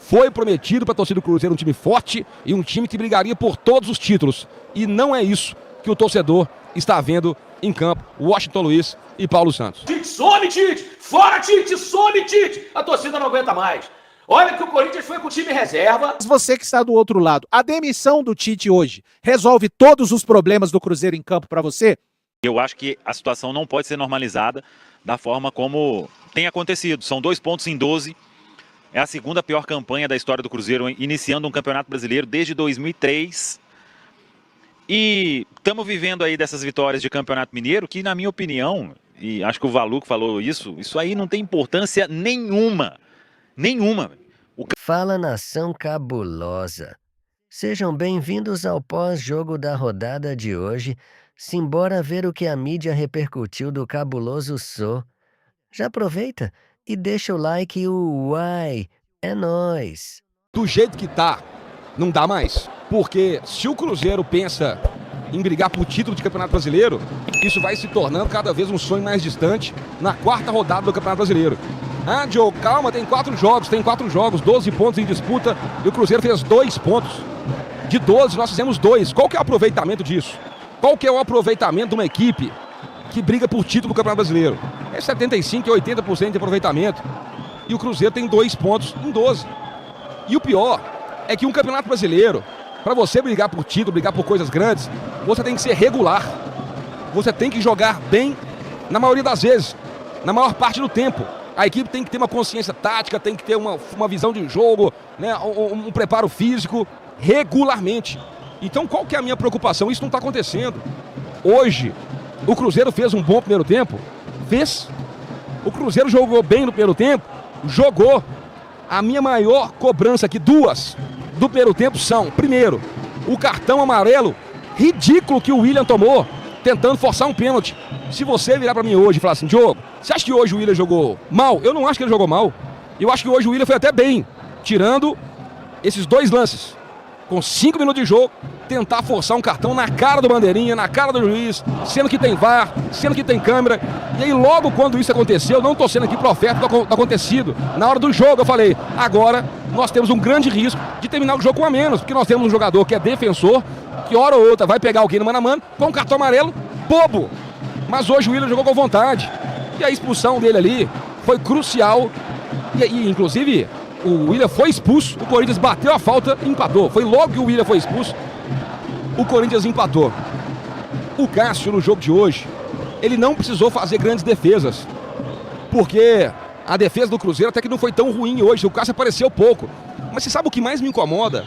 Foi prometido para a torcida do Cruzeiro um time forte e um time que brigaria por todos os títulos. E não é isso que o torcedor está vendo em campo. Washington Luiz e Paulo Santos. Tite, some, Tite! Fora, Tite! Some, Tite! A torcida não aguenta mais. Olha que o Corinthians foi com o time reserva. Você que está do outro lado, a demissão do Tite hoje resolve todos os problemas do Cruzeiro em campo para você? Eu acho que a situação não pode ser normalizada da forma como tem acontecido. São 2 pontos em 12. É a segunda pior campanha da história do Cruzeiro, iniciando um campeonato brasileiro desde 2003. E estamos vivendo aí dessas vitórias de campeonato mineiro que, na minha opinião, e acho que o Valu que falou isso aí não tem importância nenhuma. Nenhuma. Fala, nação cabulosa. Sejam bem-vindos ao pós-jogo da rodada de hoje. Simbora ver o que a mídia repercutiu do cabuloso Sô. Já aproveita e deixa o like e o uai. É nóis. Do jeito que tá, não dá mais. Porque se o Cruzeiro pensa em brigar por título de Campeonato Brasileiro, isso vai se tornando cada vez um sonho mais distante na 4ª rodada do Campeonato Brasileiro. Ah, Diogo, calma, tem 4 jogos, 12 pontos em disputa e o Cruzeiro fez 2 pontos. De 12 nós fizemos 2. Qual que é o aproveitamento disso? Qual que é o aproveitamento de uma equipe que briga por título do Campeonato Brasileiro? É 75% e 80% de aproveitamento. E o Cruzeiro tem 2 pontos em 12. E o pior é que um Campeonato Brasileiro, para você brigar por título, brigar por coisas grandes, você tem que ser regular. Você tem que jogar bem na maioria das vezes, na maior parte do tempo. A equipe tem que ter uma consciência tática, tem que ter uma visão de jogo, né, um preparo físico regularmente. Então qual que é a minha preocupação? Isso não está acontecendo. Hoje, o Cruzeiro fez um bom primeiro tempo? Fez. O Cruzeiro jogou bem no primeiro tempo? Jogou. A minha maior cobrança aqui, 2 do primeiro tempo são, primeiro, o cartão amarelo ridículo que o William tomou, tentando forçar um pênalti. Se você virar pra mim hoje e falar assim, Diogo, você acha que hoje o William jogou mal? Eu não acho que ele jogou mal. Eu acho que hoje o William foi até bem, tirando esses 2 lances. Com 5 minutos de jogo, tentar forçar um cartão na cara do bandeirinha, na cara do juiz, sendo que tem VAR, sendo que tem câmera. E aí logo quando isso aconteceu, não estou sendo aqui profeta do acontecido. Na hora do jogo eu falei, agora nós temos um grande risco de terminar o jogo com a menos, porque nós temos um jogador que é defensor, que hora ou outra vai pegar alguém no mano a mano, com um cartão amarelo, bobo. Mas hoje o William jogou com vontade. E a expulsão dele ali foi crucial. E inclusive, o William foi expulso, o Corinthians bateu a falta e empatou. Foi logo que o William foi expulso, o Corinthians empatou. O Cássio, no jogo de hoje, ele não precisou fazer grandes defesas, porque a defesa do Cruzeiro até que não foi tão ruim hoje. O Cássio apareceu pouco. Mas você sabe o que mais me incomoda?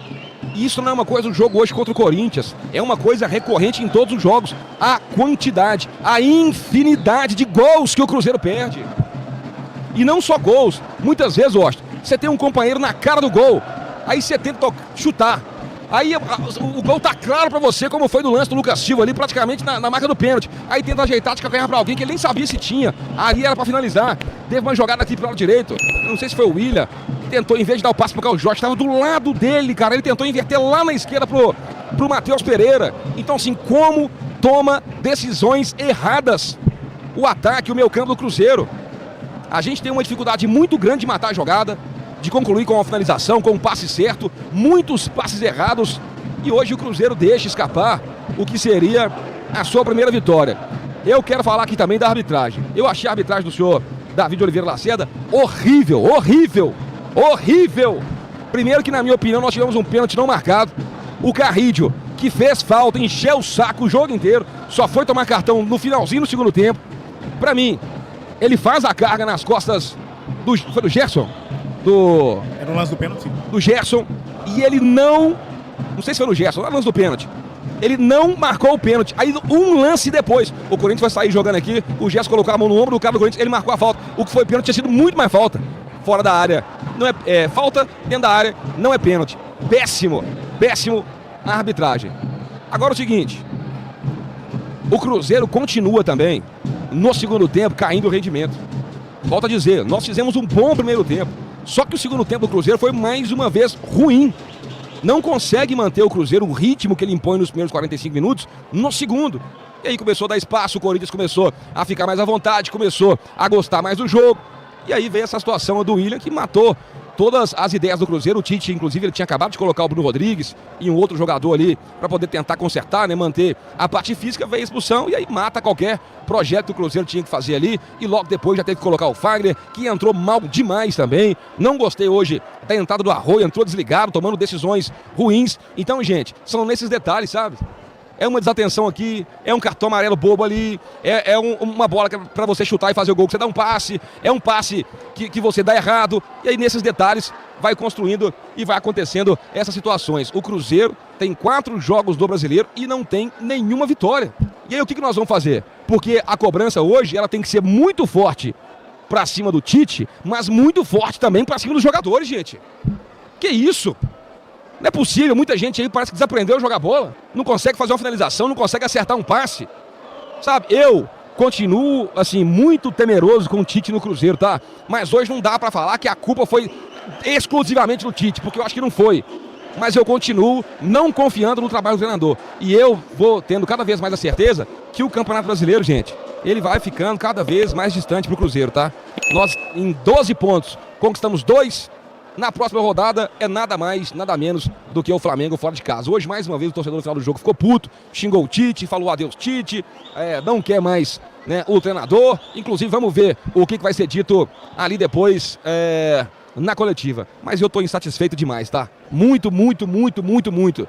E isso não é uma coisa do jogo hoje contra o Corinthians. É uma coisa recorrente em todos os jogos. A quantidade, a infinidade de gols que o Cruzeiro perde. E não só gols. Muitas vezes, Washington, você tem um companheiro na cara do gol. Aí você tenta chutar. Aí o gol tá claro pra você, como foi no lance do Lucas Silva ali, praticamente na marca do pênalti. Aí tenta ajeitar de calcanhar pra alguém que ele nem sabia se tinha. Ali era pra finalizar. Teve uma jogada aqui pro lado direito. Não sei se foi o William. Tentou, em vez de dar o passe pro Carlos Jorge, estava do lado dele, cara. Ele tentou inverter lá na esquerda pro Matheus Pereira. Então, assim, como toma decisões erradas o ataque, o meio campo do Cruzeiro. A gente tem uma dificuldade muito grande de matar a jogada, de concluir com uma finalização, com um passe certo, muitos passes errados. E hoje o Cruzeiro deixa escapar o que seria a sua primeira vitória. Eu quero falar aqui também da arbitragem. Eu achei a arbitragem do senhor Davi de Oliveira Lacerda horrível, horrível. Horrível! Primeiro que, na minha opinião, nós tivemos um pênalti não marcado. O Carrídio, que fez falta, encheu o saco o jogo inteiro, só foi tomar cartão no finalzinho do segundo tempo. Pra mim, ele faz a carga nas costas foi do Gerson? Era no lance do pênalti? Do Gerson. E ele não sei se foi no Gerson, no lance do pênalti. Ele não marcou o pênalti. Aí, um lance depois, o Corinthians vai sair jogando aqui, o Gerson colocou a mão no ombro do cara do Corinthians, ele marcou a falta. O que foi pênalti tinha sido muito mais falta. Fora da área, não é falta dentro da área, não é pênalti. Péssimo, péssimo a arbitragem. Agora o seguinte, o Cruzeiro continua também, no segundo tempo, caindo o rendimento. Volto a dizer, nós fizemos um bom primeiro tempo, só que o segundo tempo do Cruzeiro foi mais uma vez ruim. Não consegue manter o Cruzeiro o ritmo que ele impõe nos primeiros 45 minutos no segundo. E aí começou a dar espaço, o Corinthians começou a ficar mais à vontade, começou a gostar mais do jogo. E aí veio essa situação do William que matou todas as ideias do Cruzeiro. O Tite, inclusive, ele tinha acabado de colocar o Bruno Rodrigues e um outro jogador ali para poder tentar consertar, né, manter a parte física, veio a expulsão e aí mata qualquer projeto que o Cruzeiro tinha que fazer ali. E logo depois já teve que colocar o Fagner, que entrou mal demais também. Não gostei hoje da entrada do Arroio, entrou desligado, tomando decisões ruins. Então, gente, são nesses detalhes, sabe? É uma desatenção aqui, é um cartão amarelo bobo ali, uma bola para você chutar e fazer o gol, que você dá um passe, é um passe que você dá errado, e aí nesses detalhes vai construindo e vai acontecendo essas situações. O Cruzeiro tem 4 jogos do Brasileiro e não tem nenhuma vitória. E aí o que nós vamos fazer? Porque a cobrança hoje, ela tem que ser muito forte para cima do Tite, mas muito forte também para cima dos jogadores, gente. Que isso? Não é possível, muita gente aí parece que desaprendeu a jogar bola, não consegue fazer uma finalização, não consegue acertar um passe, sabe? Eu continuo, assim, muito temeroso com o Tite no Cruzeiro, tá? Mas hoje não dá pra falar que a culpa foi exclusivamente do Tite, porque eu acho que não foi. Mas eu continuo não confiando no trabalho do treinador. E eu vou tendo cada vez mais a certeza que o Campeonato Brasileiro, gente, ele vai ficando cada vez mais distante pro Cruzeiro, tá? Nós, em 12 pontos, conquistamos 2. Na próxima rodada é nada mais, nada menos do que o Flamengo fora de casa. Hoje, mais uma vez, o torcedor no final do jogo ficou puto, xingou o Tite, falou adeus Tite, não quer mais, né, o treinador. Inclusive, vamos ver o que vai ser dito ali depois na coletiva. Mas eu tô insatisfeito demais, tá? Muito, muito, muito, muito, muito.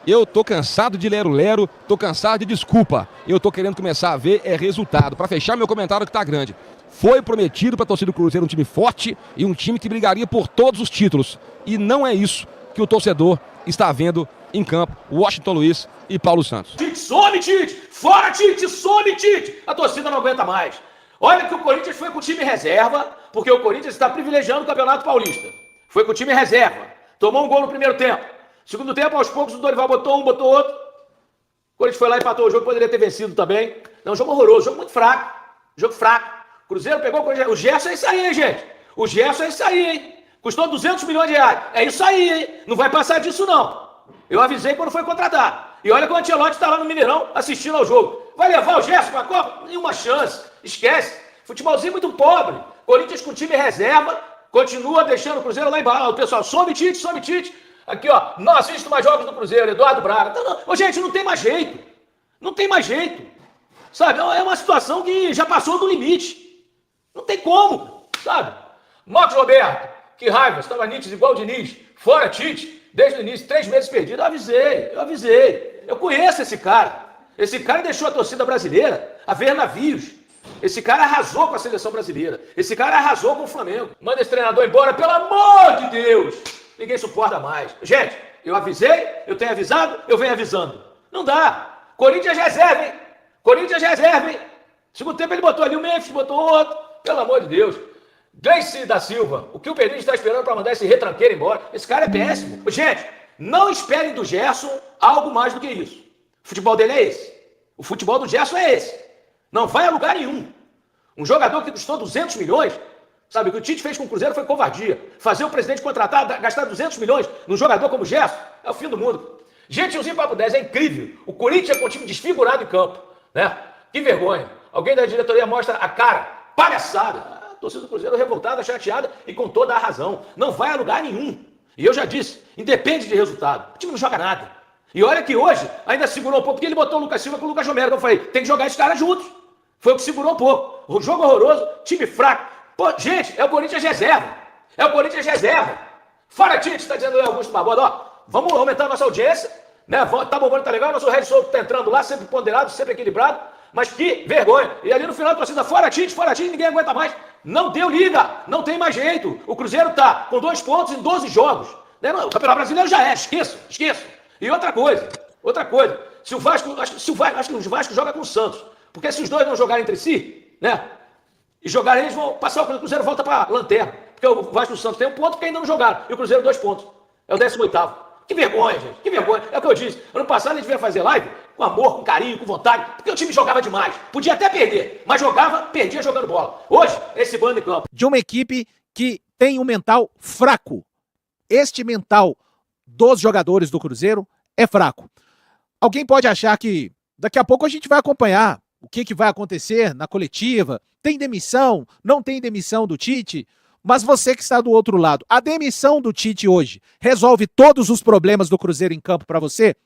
Eu tô cansado de lero-lero, tô cansado de desculpa. Eu tô querendo começar a ver resultado. Para fechar meu comentário que tá grande. Foi prometido para a torcida do Cruzeiro um time forte e um time que brigaria por todos os títulos. E não é isso que o torcedor está vendo em campo. Washington Luiz e Paulo Santos. Tite, some Tite! Fora Tite, some Tite! A torcida não aguenta mais. Olha que o Corinthians foi com o time reserva, porque o Corinthians está privilegiando o Campeonato Paulista. Foi com o time reserva. Tomou um gol no primeiro tempo. Segundo tempo, aos poucos, o Dorival botou um, botou outro. O Corinthians foi lá e empatou o jogo, poderia ter vencido também. É um jogo horroroso, jogo muito fraco. Jogo fraco. Cruzeiro pegou o Gerson, é isso aí, hein, gente? O Gerson é isso aí, hein? Custou 200 milhões de reais. É isso aí, hein? Não vai passar disso, não. Eu avisei quando foi contratado. E olha que o Ancelotti está lá no Mineirão assistindo ao jogo. Vai levar o Gerson para a Copa? Nenhuma chance. Esquece. Futebolzinho muito pobre. Corinthians com time reserva, continua deixando o Cruzeiro lá embaixo. O pessoal, some Tite, some Tite. Aqui, ó, não assisto mais jogos do Cruzeiro, Eduardo Braga. Ô, gente, não tem mais jeito. Não tem mais jeito. Sabe, é uma situação que já passou do limite. Não tem como, sabe? Marcos Roberto, que raiva, estava nítido igual o Diniz, fora Tite, desde o início, 3 meses perdido, eu avisei. Eu conheço esse cara. Esse cara deixou a torcida brasileira a ver navios. Esse cara arrasou com a seleção brasileira. Esse cara arrasou com o Flamengo. Manda esse treinador embora, pelo amor de Deus. Ninguém suporta mais. Gente, eu avisei, eu tenho avisado, eu venho avisando. Não dá. Corinthians reserva, hein? Corinthians reserva, hein? Segundo tempo ele botou ali o Memphis, botou outro. Pelo amor de Deus. Gleice da Silva, o que o Pedrinho está esperando para mandar esse retranqueiro embora? Esse cara é péssimo. Gente, não esperem do Gerson algo mais do que isso. O futebol dele é esse. O futebol do Gerson é esse. Não vai a lugar nenhum. Um jogador que custou 200 milhões, sabe, o que o Tite fez com o Cruzeiro foi covardia. Fazer o presidente contratar, gastar 200 milhões num jogador como o Gerson, é o fim do mundo. Gente, o Papo 10 é incrível. O Corinthians é com um time desfigurado em campo, né? Que vergonha. Alguém da diretoria mostra a cara. Palhaçada. A torcida do Cruzeiro revoltada, chateada e com toda a razão. Não vai a lugar nenhum. E eu já disse, independe de resultado. O time não joga nada. E olha que hoje ainda segurou um pouco, porque ele botou o Lucas Silva com o Lucas Romero. Então eu falei, tem que jogar esses caras juntos. Foi o que segurou um pouco. O jogo horroroso, time fraco. Pô, gente, é o Corinthians reserva. É o Corinthians reserva. Fora Tite, está dizendo o Augusto Barbosa, ó, vamos aumentar a nossa audiência, né? Tá bombando, tá legal, nosso Red Souto tá entrando lá, sempre ponderado, sempre equilibrado. Mas que vergonha. E ali no final da torcida, fora Tite, ninguém aguenta mais. Não deu liga, não tem mais jeito. O Cruzeiro tá com 2 pontos em 12 jogos. Né? O Campeonato Brasileiro já é, esqueçam. E outra coisa. Se o Vasco, acho que o Vasco joga com o Santos. Porque se os dois não jogarem entre si, né? E jogarem, eles vão passar, o Cruzeiro volta pra lanterna. Porque o Vasco e o Santos tem 1 ponto, porque ainda não jogaram. E o Cruzeiro 2 pontos. É o 18º. Que vergonha, gente. Que vergonha. É o que eu disse. Ano passado a gente veio fazer live com amor, com carinho, com vontade, porque o time jogava demais. Podia até perder, mas perdia jogando bola. Hoje, esse bando em campo. De uma equipe que tem um mental fraco. Este mental dos jogadores do Cruzeiro é fraco. Alguém pode achar que daqui a pouco a gente vai acompanhar o que vai acontecer na coletiva. Tem demissão? Não tem demissão do Tite? Mas você que está do outro lado, a demissão do Tite hoje resolve todos os problemas do Cruzeiro em campo para você?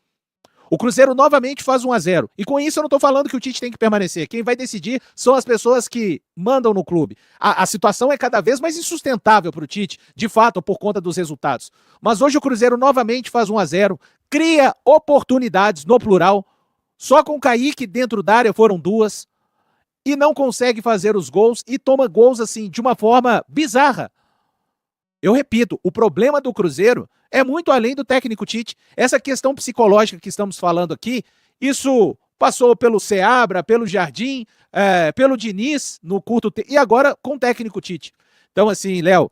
O Cruzeiro novamente faz 1-0. E com isso eu não estou falando que o Tite tem que permanecer. Quem vai decidir são as pessoas que mandam no clube. A situação é cada vez mais insustentável para o Tite, de fato, por conta dos resultados. Mas hoje o Cruzeiro novamente faz 1-0, cria oportunidades no plural. Só com o Kaique dentro da área foram 2. E não consegue fazer os gols e toma gols assim de uma forma bizarra. Eu repito, o problema do Cruzeiro é muito além do técnico Tite. Essa questão psicológica que estamos falando aqui, isso passou pelo Seabra, pelo Jardim, pelo Diniz no curto tempo e agora com o técnico Tite. Então assim, Léo,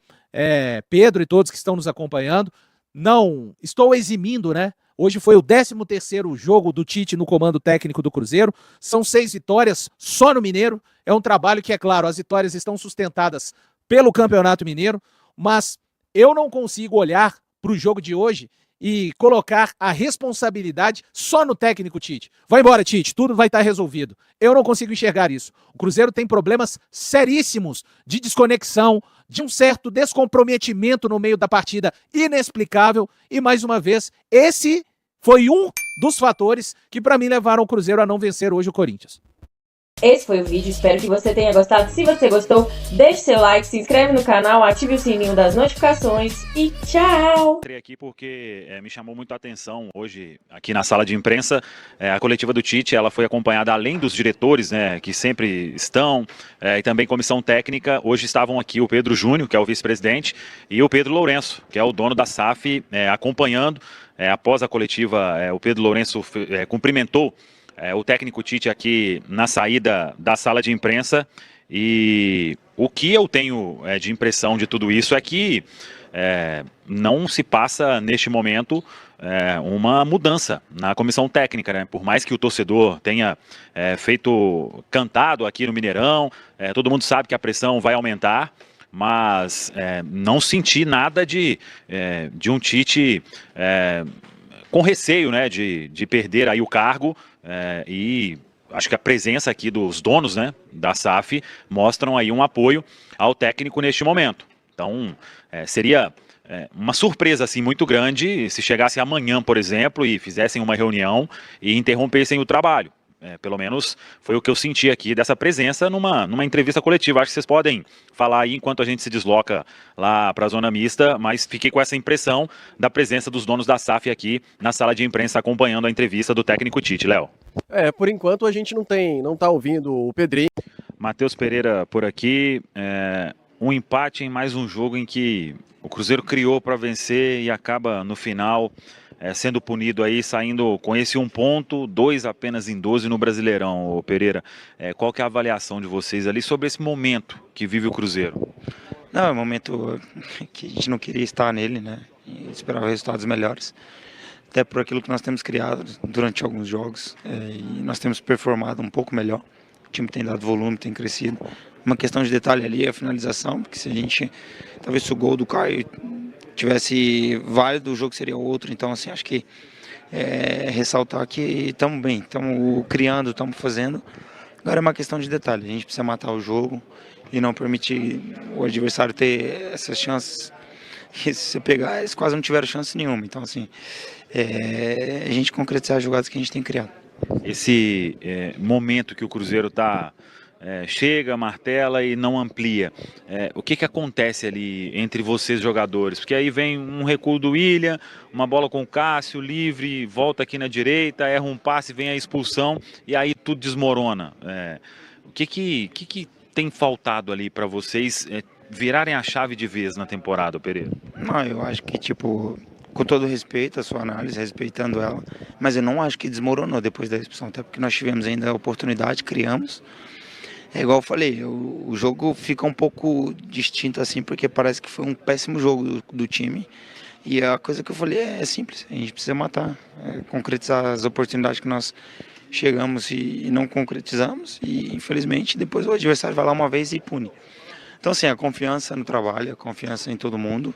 Pedro e todos que estão nos acompanhando, não estou eximindo, né? Hoje foi o 13º jogo do Tite no comando técnico do Cruzeiro. São 6 vitórias só no Mineiro. É um trabalho que, é claro, as vitórias estão sustentadas pelo Campeonato Mineiro, mas eu não consigo olhar para o jogo de hoje e colocar a responsabilidade só no técnico Tite. Vai embora, Tite, tudo vai estar resolvido. Eu não consigo enxergar isso. O Cruzeiro tem problemas seríssimos de desconexão, de um certo descomprometimento no meio da partida inexplicável. E, mais uma vez, esse foi um dos fatores que, para mim, levaram o Cruzeiro a não vencer hoje o Corinthians. Esse foi o vídeo, espero que você tenha gostado. Se você gostou, deixe seu like, se inscreve no canal, ative o sininho das notificações e tchau! Entrei aqui porque me chamou muito a atenção hoje aqui na sala de imprensa. A coletiva do Tite, ela foi acompanhada além dos diretores, né, que sempre estão, e também comissão técnica. Hoje estavam aqui o Pedro Júnior, que é o vice-presidente, e o Pedro Lourenço, que é o dono da SAF, acompanhando. Após a coletiva, o Pedro Lourenço cumprimentou o técnico Tite aqui na saída da sala de imprensa, e o que eu tenho de impressão de tudo isso é que não se passa neste momento uma mudança na comissão técnica, né? Por mais que o torcedor tenha cantado aqui no Mineirão, todo mundo sabe que a pressão vai aumentar, mas não senti nada de um Tite com receio, né, de perder aí o cargo, e acho que a presença aqui dos donos, né, da SAF mostram aí um apoio ao técnico neste momento. Então seria uma surpresa assim muito grande se chegasse amanhã, por exemplo, e fizessem uma reunião e interrompessem o trabalho. Pelo menos foi o que eu senti aqui dessa presença numa entrevista coletiva. Acho que vocês podem falar aí enquanto a gente se desloca lá para a zona mista, mas fiquei com essa impressão da presença dos donos da SAF aqui na sala de imprensa acompanhando a entrevista do técnico Tite. Léo. Por enquanto a gente não tá ouvindo o Pedrinho. Matheus Pereira por aqui. Um empate em mais um jogo em que o Cruzeiro criou para vencer e acaba no final sendo punido aí, saindo com esse 1 ponto, 2 apenas em 12 no Brasileirão, Pereira. Qual que é a avaliação de vocês ali sobre esse momento que vive o Cruzeiro? Não, é um momento que a gente não queria estar nele, né? E esperava resultados melhores. Até por aquilo que nós temos criado durante alguns jogos. E nós temos performado um pouco melhor. O time tem dado volume, tem crescido. Uma questão de detalhe ali é a finalização, porque se a gente, talvez se o gol do Caio tivesse válido, o jogo seria outro. Então, assim, acho que ressaltar que estamos bem, estamos criando, estamos fazendo. Agora é uma questão de detalhe, a gente precisa matar o jogo e não permitir o adversário ter essas chances. E se você pegar, eles quase não tiveram chance nenhuma. Então, assim, a gente concretizar as jogadas que a gente tem criado. Esse momento que o Cruzeiro está... chega, martela e não amplia. O que acontece ali entre vocês jogadores? Porque aí vem um recuo do William, uma bola com o Cássio, livre, volta aqui na direita, erra um passe, vem a expulsão e aí tudo desmorona. O que tem faltado ali para vocês virarem a chave de vez na temporada, Pereira? Não, eu acho que, tipo, com todo respeito à sua análise, respeitando ela, mas eu não acho que desmoronou depois da expulsão, até porque nós tivemos ainda a oportunidade, criamos. É igual eu falei, o jogo fica um pouco distinto assim, porque parece que foi um péssimo jogo do time. E a coisa que eu falei é simples, a gente precisa matar, concretizar as oportunidades que nós chegamos e não concretizamos. E infelizmente depois o adversário vai lá uma vez e pune. Então assim, a confiança no trabalho, a confiança em todo mundo,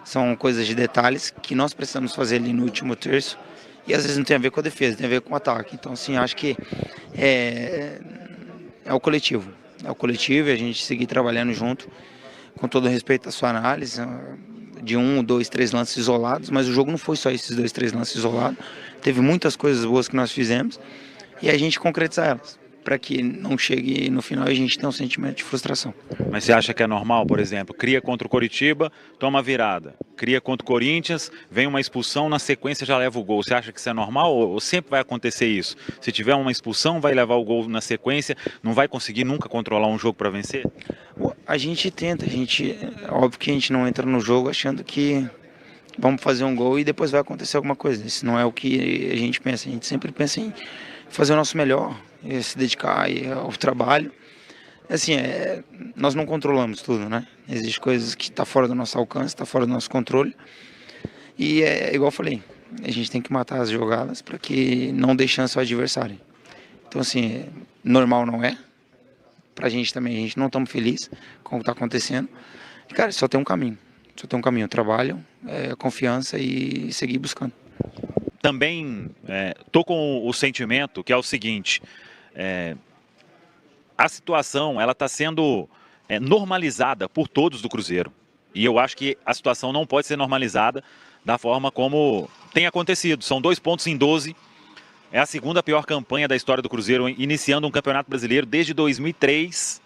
são coisas de detalhes que nós precisamos fazer ali no último terço. E às vezes não tem a ver com a defesa, tem a ver com o ataque. Então assim, acho que é o coletivo e a gente seguir trabalhando junto, com todo respeito à sua análise, de 1, 2, 3 lances isolados, mas o jogo não foi só esses 2, 3 lances isolados. Teve muitas coisas boas que nós fizemos e a gente concretizar elas, para que não chegue no final e a gente tenha um sentimento de frustração. Mas você acha que é normal, por exemplo, cria contra o Coritiba, toma virada, cria contra o Corinthians, vem uma expulsão, na sequência já leva o gol. Você acha que isso é normal ou sempre vai acontecer isso? Se tiver uma expulsão, vai levar o gol na sequência, não vai conseguir nunca controlar um jogo para vencer? A gente tenta, óbvio que a gente não entra no jogo achando que vamos fazer um gol e depois vai acontecer alguma coisa. Isso não é o que a gente pensa, a gente sempre pensa em fazer o nosso melhor, se dedicar ao trabalho. Assim, nós não controlamos tudo, né? Existem coisas que estão fora do nosso alcance, está fora do nosso controle. E igual eu falei, a gente tem que matar as jogadas para que não dê chance ao adversário. Então, assim, normal não é. Pra gente também, a gente não estamos felizes com o que está acontecendo. E, cara, só tem um caminho. Só tem um caminho, trabalho, confiança e seguir buscando. Também tô com o sentimento que é o seguinte, a situação ela está sendo normalizada por todos do Cruzeiro. E eu acho que a situação não pode ser normalizada da forma como tem acontecido. São 2 pontos em 12. É a segunda pior campanha da história do Cruzeiro, iniciando um Campeonato Brasileiro desde 2003.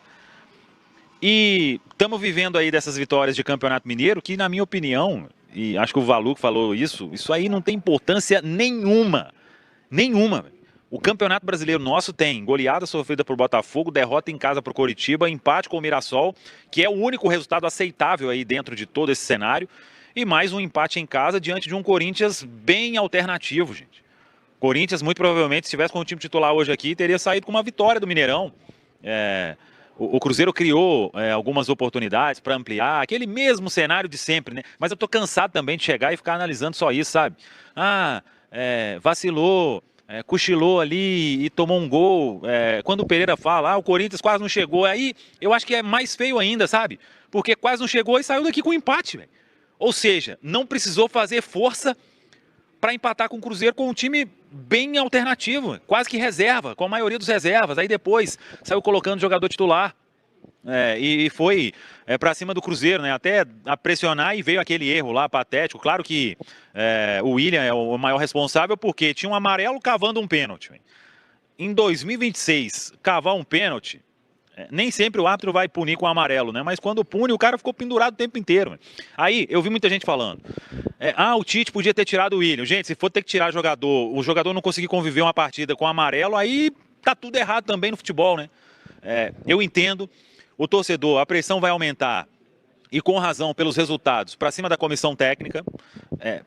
E estamos vivendo aí dessas vitórias de Campeonato Mineiro, que na minha opinião, e acho que o Valuc falou isso aí não tem importância nenhuma. Nenhuma. O Campeonato Brasileiro nosso tem goleada sofrida por Botafogo, derrota em casa para o Coritiba, empate com o Mirassol, que é o único resultado aceitável aí dentro de todo esse cenário, e mais um empate em casa diante de um Corinthians bem alternativo, gente. Corinthians, muito provavelmente, se estivesse com o time titular hoje aqui, teria saído com uma vitória do Mineirão. O Cruzeiro criou algumas oportunidades para ampliar, aquele mesmo cenário de sempre, né? Mas eu tô cansado também de chegar e ficar analisando só isso, sabe? Vacilou, cochilou ali e tomou um gol. Quando o Pereira fala, o Corinthians quase não chegou, aí eu acho que é mais feio ainda, sabe? Porque quase não chegou e saiu daqui com um empate, velho. Ou seja, não precisou fazer força para empatar com o Cruzeiro com um time bem alternativo, quase que reserva, com a maioria dos reservas. Aí depois saiu colocando jogador titular e foi para cima do Cruzeiro, né? Até a pressionar e veio aquele erro lá patético. Claro que o William é o maior responsável porque tinha um amarelo cavando um pênalti. Em 2026, cavar um pênalti, nem sempre o árbitro vai punir com o amarelo, né? Mas quando pune, o cara ficou pendurado o tempo inteiro. Aí, eu vi muita gente falando, o Tite podia ter tirado o William. Gente, se for ter que tirar o jogador não conseguir conviver uma partida com o amarelo, aí tá tudo errado também no futebol, né? Eu entendo, o torcedor, a pressão vai aumentar, e com razão, pelos resultados, para cima da comissão técnica.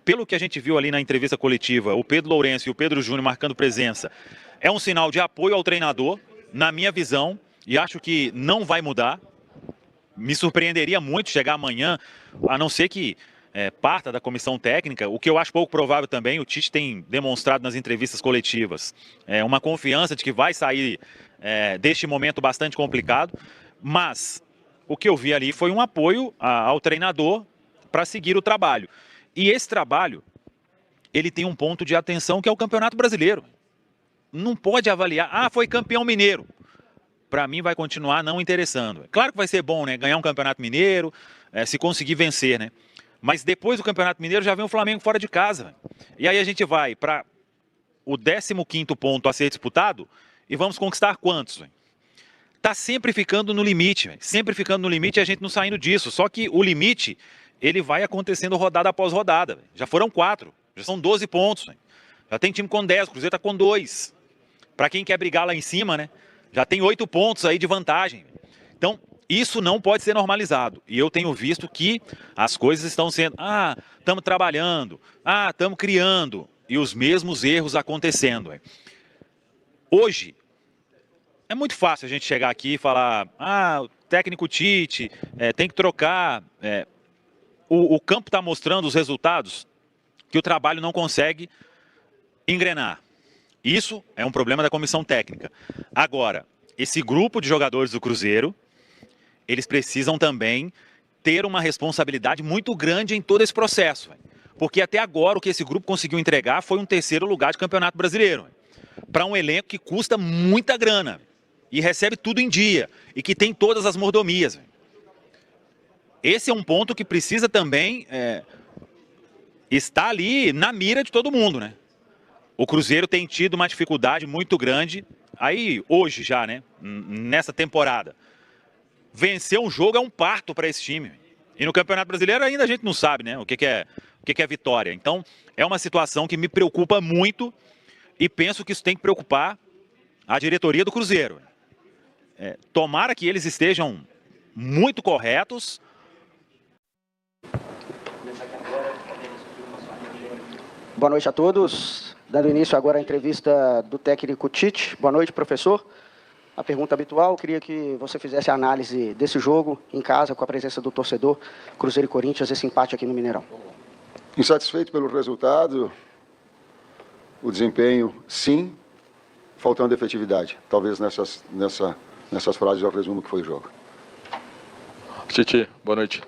Pelo que a gente viu ali na entrevista coletiva, o Pedro Lourenço e o Pedro Júnior marcando presença, é um sinal de apoio ao treinador, na minha visão, e acho que não vai mudar. Me surpreenderia muito chegar amanhã, a não ser que parta da comissão técnica, o que eu acho pouco provável também. O Tite tem demonstrado nas entrevistas coletivas uma confiança de que vai sair deste momento bastante complicado, mas o que eu vi ali foi um apoio ao treinador para seguir o trabalho. E esse trabalho, ele tem um ponto de atenção que é o Campeonato Brasileiro. Não pode avaliar, foi campeão mineiro. Para mim vai continuar não interessando. Claro que vai ser bom, né? Ganhar um Campeonato Mineiro, se conseguir vencer, né? Mas depois do Campeonato Mineiro já vem o Flamengo fora de casa. Véio. E aí a gente vai para o 15º ponto a ser disputado e vamos conquistar quantos? Véio? Tá sempre ficando no limite, véio. Sempre ficando no limite e a gente não saindo disso. Só que o limite, ele vai acontecendo rodada após rodada. Véio. Já foram 4, já são 12 pontos. Véio. Já tem time com 10, o Cruzeiro tá com 2. Para quem quer brigar lá em cima, né? Já tem 8 pontos aí de vantagem. Então, isso não pode ser normalizado. E eu tenho visto que as coisas estão sendo... estamos trabalhando. Estamos criando. E os mesmos erros acontecendo. Hoje, é muito fácil a gente chegar aqui e falar... o técnico Tite tem que trocar. O campo está mostrando os resultados que o trabalho não consegue engrenar. Isso é um problema da comissão técnica. Agora, esse grupo de jogadores do Cruzeiro, eles precisam também ter uma responsabilidade muito grande em todo esse processo. Porque até agora o que esse grupo conseguiu entregar foi um 3º lugar de Campeonato Brasileiro. Para um elenco que custa muita grana e recebe tudo em dia e que tem todas as mordomias. esse é um ponto que precisa também estar ali na mira de todo mundo, né? O Cruzeiro tem tido uma dificuldade muito grande, aí hoje já, né? Nessa temporada. Vencer um jogo é um parto para esse time. E no Campeonato Brasileiro ainda a gente não sabe, né? O que é vitória. Então, é uma situação que me preocupa muito e penso que isso tem que preocupar a diretoria do Cruzeiro. Tomara que eles estejam muito corretos. Boa noite a todos. Dando início agora à entrevista do técnico Tite. Boa noite, professor. A pergunta habitual, queria que você fizesse a análise desse jogo em casa, com a presença do torcedor, Cruzeiro e Corinthians, esse empate aqui no Mineirão. Insatisfeito pelo resultado, o desempenho, sim, faltando efetividade. Talvez nessas frases eu resumo o que foi o jogo. Tite, boa noite.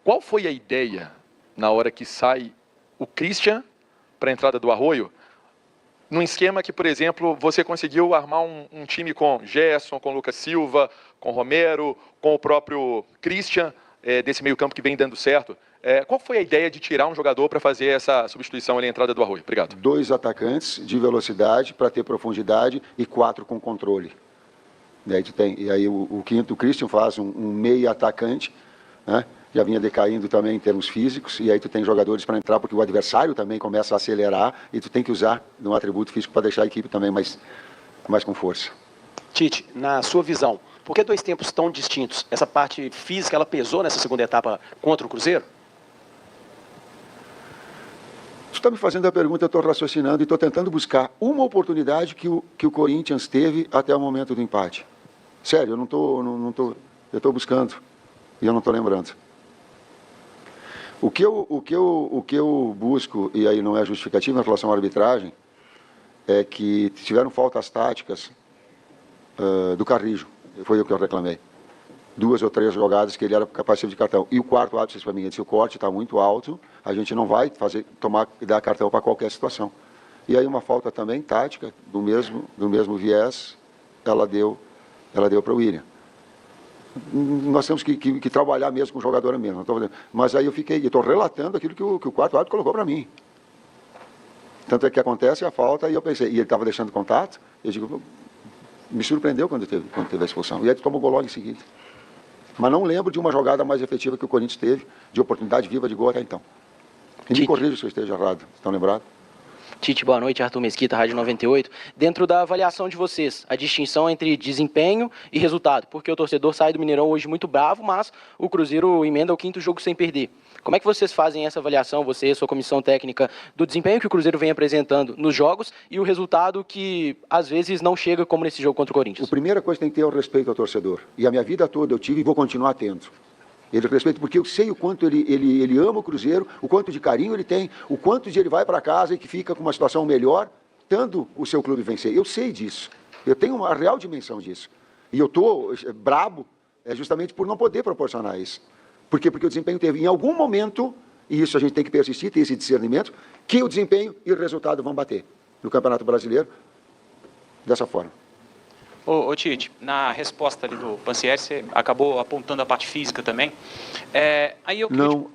Qual foi a ideia na hora que sai o Christian para a entrada do Arroio, num esquema que, por exemplo, você conseguiu armar um time com Gerson, com Lucas Silva, com Romero, com o próprio Christian, desse meio campo que vem dando certo. Qual foi a ideia de tirar um jogador para fazer essa substituição ali, a entrada do Arroio? Obrigado. 2 atacantes de velocidade para ter profundidade e 4 com controle. E aí o quinto, o Christian, faz um meio atacante, né? Já vinha decaindo também em termos físicos, e aí tu tem jogadores para entrar, porque o adversário também começa a acelerar, e tu tem que usar um atributo físico para deixar a equipe também mais com força. Tite, na sua visão, por que 2 tempos tão distintos? Essa parte física, ela pesou nessa segunda etapa contra o Cruzeiro? Tu está me fazendo a pergunta, eu estou raciocinando e estou tentando buscar uma oportunidade que o Corinthians teve até o momento do empate. Sério, eu estou buscando e eu não estou lembrando. O que eu busco, e aí não é justificativo em relação à arbitragem, é que tiveram faltas táticas do Carrijo, foi o que eu reclamei. 2 ou 3 jogadas que ele era capaz de cartão. E o quarto árbitro para mim, disse, o corte está muito alto, a gente não vai dar cartão para qualquer situação. E aí uma falta também tática, do mesmo viés, ela deu para o William. Nós temos que trabalhar mesmo com o jogador mesmo. Mas aí eu estou relatando aquilo que o quarto árbitro colocou para mim. Tanto é que acontece a falta e eu pensei, e ele estava deixando contato, eu digo, me surpreendeu quando teve a expulsão. E aí tomou gol logo em seguida. Mas não lembro de uma jogada mais efetiva que o Corinthians teve, de oportunidade viva de gol até então. E me corrija se eu esteja errado. Estão lembrados? Tite, boa noite. Arthur Mesquita, Rádio 98. Dentro da avaliação de vocês, a distinção entre desempenho e resultado, porque o torcedor sai do Mineirão hoje muito bravo, mas o Cruzeiro emenda o 5º jogo sem perder. Como é que vocês fazem essa avaliação, você e sua comissão técnica, do desempenho que o Cruzeiro vem apresentando nos jogos e o resultado que, às vezes, não chega como nesse jogo contra o Corinthians? A primeira coisa que tem que ter é o respeito ao torcedor. E a minha vida toda eu tive e vou continuar tendo. Ele respeita porque eu sei o quanto ele ama o Cruzeiro, o quanto de carinho ele tem, o quanto de ele vai para casa e que fica com uma situação melhor, tendo o seu clube vencer. Eu sei disso. Eu tenho uma real dimensão disso. E eu estou brabo justamente por não poder proporcionar isso. Por quê? Porque o desempenho teve em algum momento, e isso a gente tem que persistir, ter esse discernimento, que o desempenho e o resultado vão bater no Campeonato Brasileiro dessa forma. Ô Tite, na resposta ali do Pansieri, você acabou apontando a parte física também.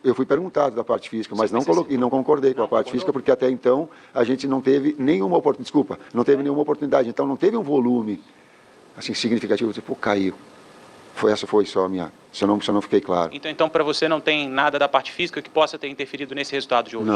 Eu fui perguntado da parte física, mas não concordei com a parte física, porque até então a gente não teve nenhuma oportunidade. Desculpa, não teve nenhuma oportunidade. Então não teve um volume assim, significativo. Tipo, caiu. Essa foi só a minha. Se eu não fiquei claro. Então para você não tem nada da parte física que possa ter interferido nesse resultado de hoje?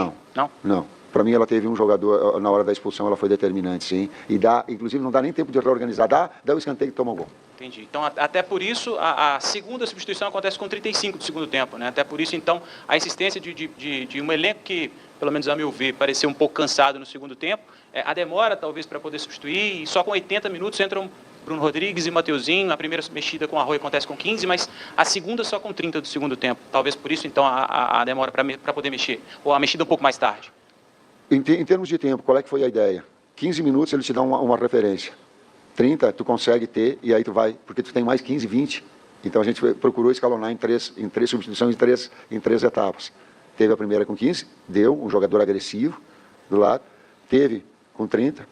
Não. Para mim, ela teve um jogador, na hora da expulsão, ela foi determinante, sim. E inclusive, não dá nem tempo de reorganizar. Dá o escanteio e toma o gol. Entendi. Então, até por isso, a segunda substituição acontece com 35 do segundo tempo, né? Até por isso, então, a insistência de um elenco que, pelo menos a meu ver, pareceu um pouco cansado no segundo tempo, a demora, talvez, para poder substituir, e só com 80 minutos entram Bruno Rodrigues e Mateuzinho. A primeira mexida com o Arroio acontece com 15, mas a segunda só com 30 do segundo tempo. Talvez por isso, então, a demora para poder mexer, ou a mexida um pouco mais tarde. Em termos de tempo, qual é que foi a ideia? 15 minutos ele te dá uma referência. 30 tu consegue ter e aí tu vai, porque tu tem mais 15, 20. Então a gente procurou escalonar em três substituições em três etapas. Teve a primeira com 15, deu um jogador agressivo do lado, teve com 30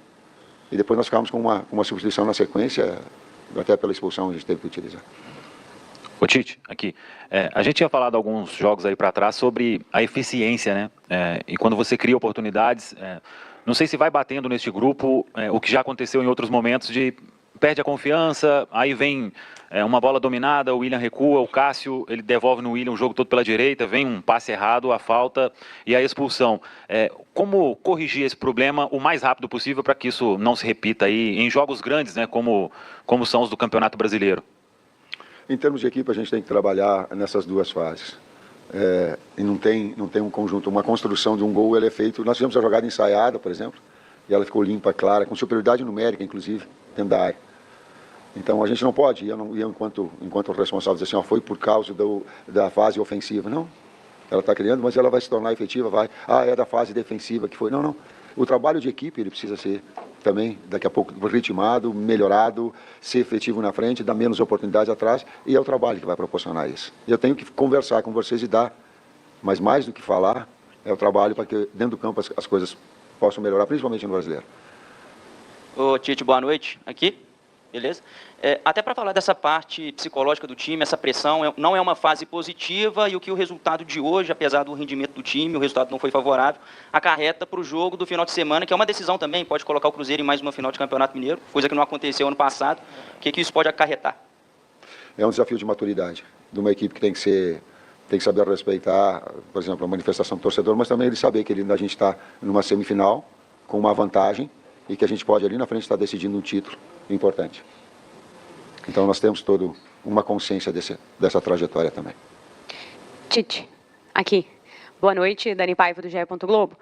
e depois nós ficamos com uma substituição na sequência, até pela expulsão a gente teve que utilizar. Ô Tite, aqui, a gente tinha falado alguns jogos aí para trás sobre a eficiência, né? E quando você cria oportunidades, não sei se vai batendo neste grupo o que já aconteceu em outros momentos de perde a confiança, aí vem uma bola dominada, o William recua, o Cássio, ele devolve no William o jogo todo pela direita, vem um passe errado, a falta e a expulsão. Como corrigir esse problema o mais rápido possível para que isso não se repita aí em jogos grandes, né, como são os do Campeonato Brasileiro? Em termos de equipe, a gente tem que trabalhar nessas duas fases. E não tem um conjunto, uma construção de um gol, ele é feito... Nós fizemos a jogada ensaiada, por exemplo, e ela ficou limpa, clara, com superioridade numérica, inclusive, dentro da área. Então, a gente não pode, enquanto responsável, dizer assim, foi por causa da fase ofensiva. Não, ela está criando, mas ela vai se tornar efetiva, é da fase defensiva que foi. Não. O trabalho de equipe, ele precisa ser também, daqui a pouco, ritmado, melhorado, ser efetivo na frente, dar menos oportunidades atrás, e é o trabalho que vai proporcionar isso. Eu tenho que conversar com vocês e dar, mas mais do que falar, é o trabalho para que dentro do campo as coisas possam melhorar, principalmente no brasileiro. Ô Tite, boa noite. Aqui? Beleza? Até para falar dessa parte psicológica do time, essa pressão não é uma fase positiva e o resultado de hoje, apesar do rendimento do time, o resultado não foi favorável, acarreta para o jogo do final de semana, que é uma decisão também, pode colocar o Cruzeiro em mais uma final de Campeonato Mineiro, coisa que não aconteceu ano passado. O que isso pode acarretar? É um desafio de maturidade, de uma equipe que tem que saber respeitar, por exemplo, a manifestação do torcedor, mas também ele saber que a gente está numa semifinal, com uma vantagem, e que a gente pode ali na frente estar decidindo um título importante. Então nós temos toda uma consciência dessa trajetória também. Tite, aqui. Boa noite, Dani Paiva do GE. Globo.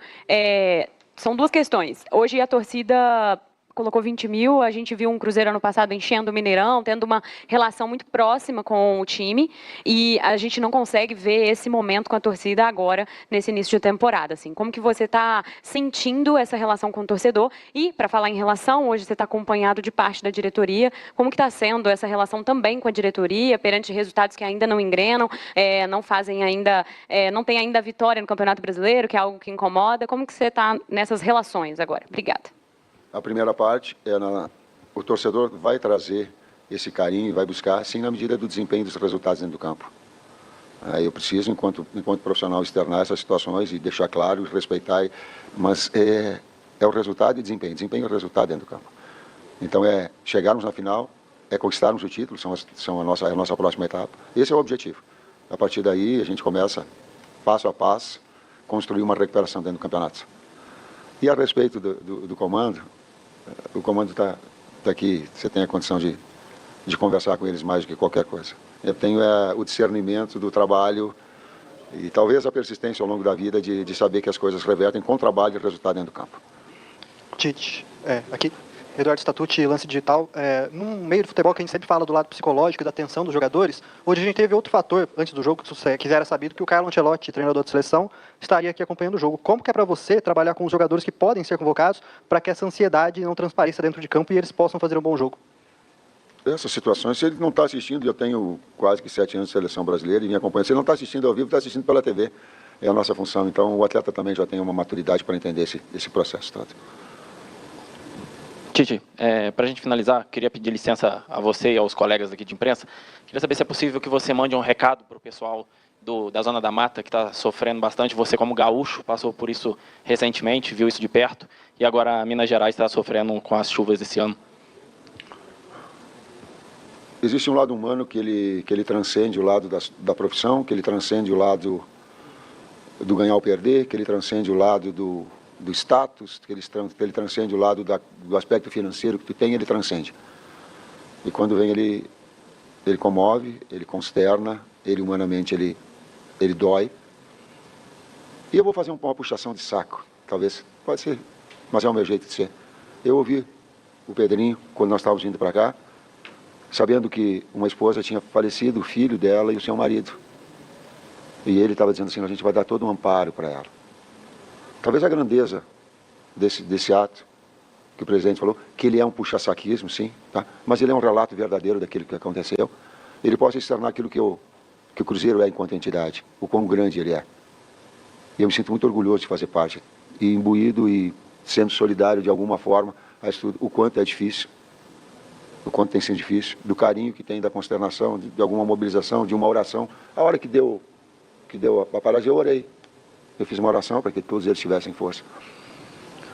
São duas questões. Hoje a torcida colocou 20 mil, a gente viu um Cruzeiro ano passado enchendo o Mineirão, tendo uma relação muito próxima com o time, e a gente não consegue ver esse momento com a torcida agora, nesse início de temporada. Assim. Como que você está sentindo essa relação com o torcedor? E, para falar em relação, hoje você está acompanhado de parte da diretoria, como que está sendo essa relação também com a diretoria, perante resultados que ainda não engrenam, não fazem ainda, não tem ainda a vitória no Campeonato Brasileiro, que é algo que incomoda. Como que você está nessas relações agora? Obrigada. A primeira parte o torcedor vai trazer esse carinho e vai buscar, sim, na medida do desempenho dos resultados dentro do campo. Eu preciso, enquanto profissional, externar essas situações e deixar claro e respeitar, mas é o resultado e desempenho. Desempenho é o resultado dentro do campo. Então, chegarmos na final, conquistarmos o título, são a nossa próxima etapa. Esse é o objetivo. A partir daí, a gente começa, passo a passo, construir uma recuperação dentro do campeonato. E a respeito do comando, o comando está aqui, você tem a condição de conversar com eles mais do que qualquer coisa. Eu tenho o discernimento do trabalho e talvez a persistência ao longo da vida de saber que as coisas revertem com trabalho e resultado dentro do campo. Tite, aqui, Eduardo Statucci, Lance Digital. No meio do futebol que a gente sempre fala do lado psicológico e da tensão dos jogadores, hoje a gente teve outro fator antes do jogo que era sabido que o Carlo Ancelotti, treinador de seleção, estaria aqui acompanhando o jogo. Como que é para você trabalhar com os jogadores que podem ser convocados para que essa ansiedade não transpareça dentro de campo e eles possam fazer um bom jogo? Essas situações, se ele não está assistindo, eu tenho quase que 7 anos de seleção brasileira e me acompanha. Se ele não está assistindo ao vivo, está assistindo pela TV. É a nossa função. Então o atleta também já tem uma maturidade para entender esse processo todo. Tite, para a gente finalizar, queria pedir licença a você e aos colegas aqui de imprensa. Queria saber se é possível que você mande um recado para o pessoal da Zona da Mata, que está sofrendo bastante. Você, como gaúcho, passou por isso recentemente, viu isso de perto, e agora Minas Gerais está sofrendo com as chuvas desse ano. Existe um lado humano que ele transcende o lado da profissão, que ele transcende o lado do ganhar ou perder, que ele transcende o lado do status, que ele transcende o lado do aspecto financeiro que tu tem, ele transcende. E quando vem ele comove, ele consterna, ele humanamente ele dói. E eu vou fazer uma puxação de saco, talvez, pode ser, mas é o meu jeito de ser. Eu ouvi o Pedrinho, quando nós estávamos indo para cá, sabendo que uma esposa tinha falecido, o filho dela e o seu marido. E ele estava dizendo assim, a gente vai dar todo um amparo para ela. Talvez a grandeza desse ato que o presidente falou, que ele é um puxa-saquismo, sim, tá? Mas ele é um relato verdadeiro daquilo que aconteceu. Ele pode externar aquilo que o Cruzeiro é enquanto entidade, o quão grande ele é. E eu me sinto muito orgulhoso de fazer parte, e imbuído e sendo solidário de alguma forma a isso tudo, o quanto é difícil. do quanto tem sido difícil, do carinho que tem, da consternação, de alguma mobilização, de uma oração. A hora que deu a parada, eu orei. Eu fiz uma oração para que todos eles tivessem força.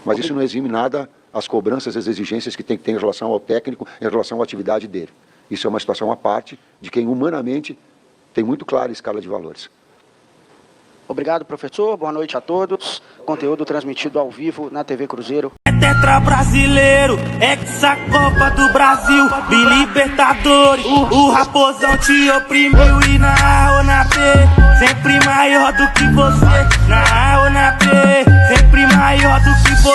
Mas isso não exime nada as cobranças, as exigências que tem que ter em relação ao técnico, em relação à atividade dele. Isso é uma situação à parte de quem humanamente tem muito clara a escala de valores. Obrigado, professor. Boa noite a todos. Conteúdo transmitido ao vivo na TV Cruzeiro. É tetra brasileiro, ex-Copa do Brasil, Libertadores. O Raposão te oprimiu e na A ou na B, sempre maior do que você. Na A ou na B, sempre maior do que você.